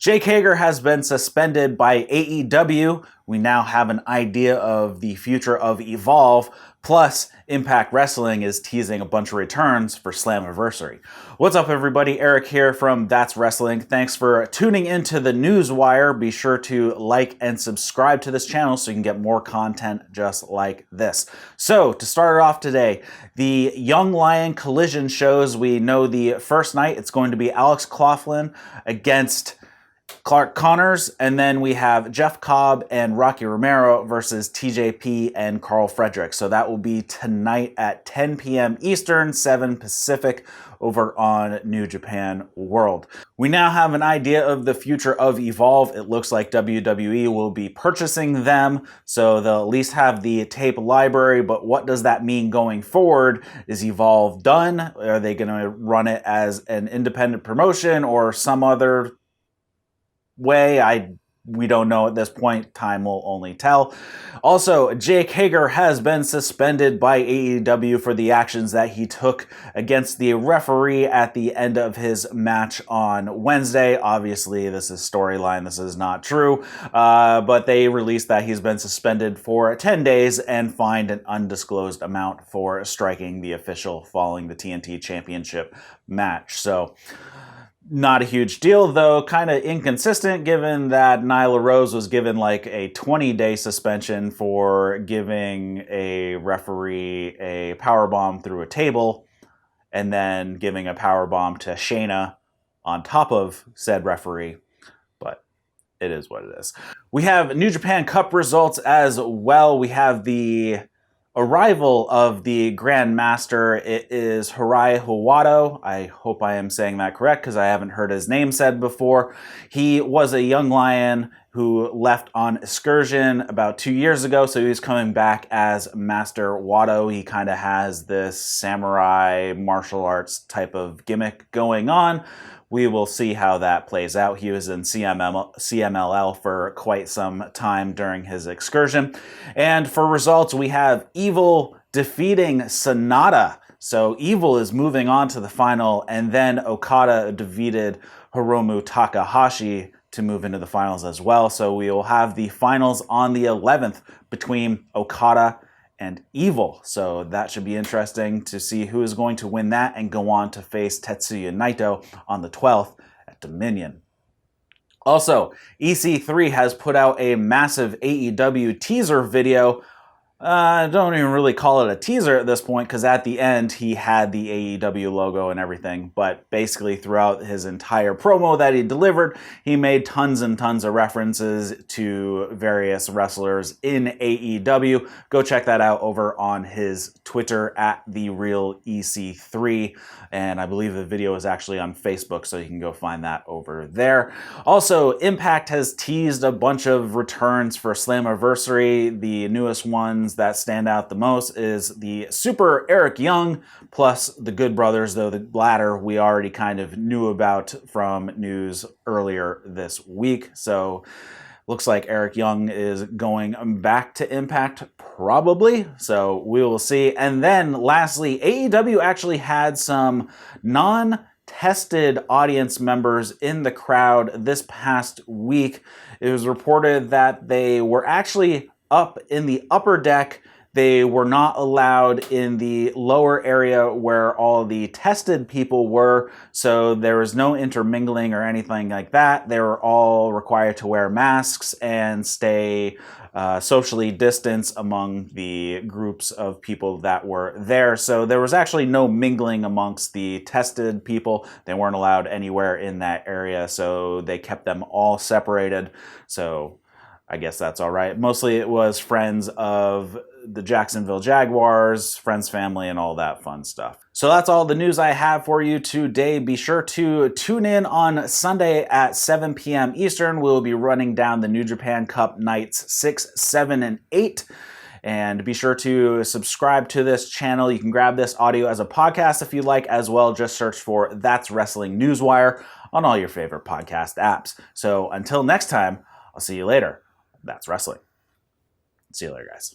Jake Hager has been suspended by AEW. We now have an idea of the future of Evolve. Plus, Impact Wrestling is teasing a bunch of returns for Slamaversary. What's up, everybody? Eric here from That's Wrestling. Thanks for tuning into the Newswire. Be sure to like and subscribe to this channel so you can get more content just like this. So, to start it off today, the Young Lion Collision shows. We know the first night it's going to be Alex Coughlin against Clark Connors, and then we have Jeff Cobb and Rocky Romero versus TJP and Carl Frederick. So that will be tonight at 10 p.m. Eastern, 7 Pacific, over on New Japan World. We now have an idea of the future of Evolve. It looks like WWE will be purchasing them, so they'll at least have the tape library, but what does that mean going forward? Is Evolve done? Are they going to run it as an independent promotion or some other way? We don't know at this point. Time will only tell. Also, Jake Hager has been suspended by AEW for the actions that he took against the referee at the end of his match on Wednesday. Obviously, this is storyline. This is not true. But they released that he's been suspended for 10 days and fined an undisclosed amount for striking the official following the TNT Championship match. So, not a huge deal, though kind of inconsistent given that Nyla Rose was given like a 20-day suspension for giving a referee a powerbomb through a table and then giving a powerbomb to Shayna on top of said referee. But it is what it is. We have New Japan Cup results as well. We have the arrival of the Grand Master. It is Hirai Hawato. I hope I am saying that correct because I haven't heard his name said before. He was a young lion who left on excursion about 2 years ago, so he's coming back as Master Wato. He kind of has this samurai martial arts type of gimmick going on. We will see how that plays out. He was in CMLL for quite some time during his excursion. And for results, we have Evil defeating Sonata. So Evil is moving on to the final, and then Okada defeated Hiromu Takahashi to move into the finals as well. So we will have the finals on the 11th between Okada and Evil. So that should be interesting to see who is going to win that and go on to face Tetsuya Naito on the 12th at Dominion. Also, EC3 has put out a massive AEW teaser video. I don't even really call it a teaser at this point because at the end he had the AEW logo and everything, but basically throughout his entire promo that he delivered, he made tons and tons of references to various wrestlers in AEW. Go check that out over on his Twitter at TheRealEC3, and I believe the video is actually on Facebook, so you can go find that over there. Also, Impact has teased a bunch of returns for Slamaversary. The newest ones that stand out the most is the Super Eric Young plus the Good Brothers, though the latter we already kind of knew about from news earlier this week. So looks like Eric Young is going back to Impact probably. So we will see. And then lastly, AEW actually had some non-tested audience members in the crowd this past week. It was reported that they were actually up in the upper deck. They were not allowed in the lower area where all the tested people were, so there was no intermingling or anything like that. They were all required to wear masks and stay socially distanced among the groups of people that were there. So there was actually no mingling amongst the tested people. They weren't allowed anywhere in that area, so they kept them all separated. So I guess that's all right. Mostly it was friends of the Jacksonville Jaguars, friends, family, and all that fun stuff. So that's all the news I have for you today. Be sure to tune in on Sunday at 7 p.m. Eastern. We'll be running down the New Japan Cup nights 6, 7, and 8. And be sure to subscribe to this channel. You can grab this audio as a podcast if you like as well. Just search for That's Wrestling Newswire on all your favorite podcast apps. So until next time, I'll see you later. That's wrestling. See you later, guys.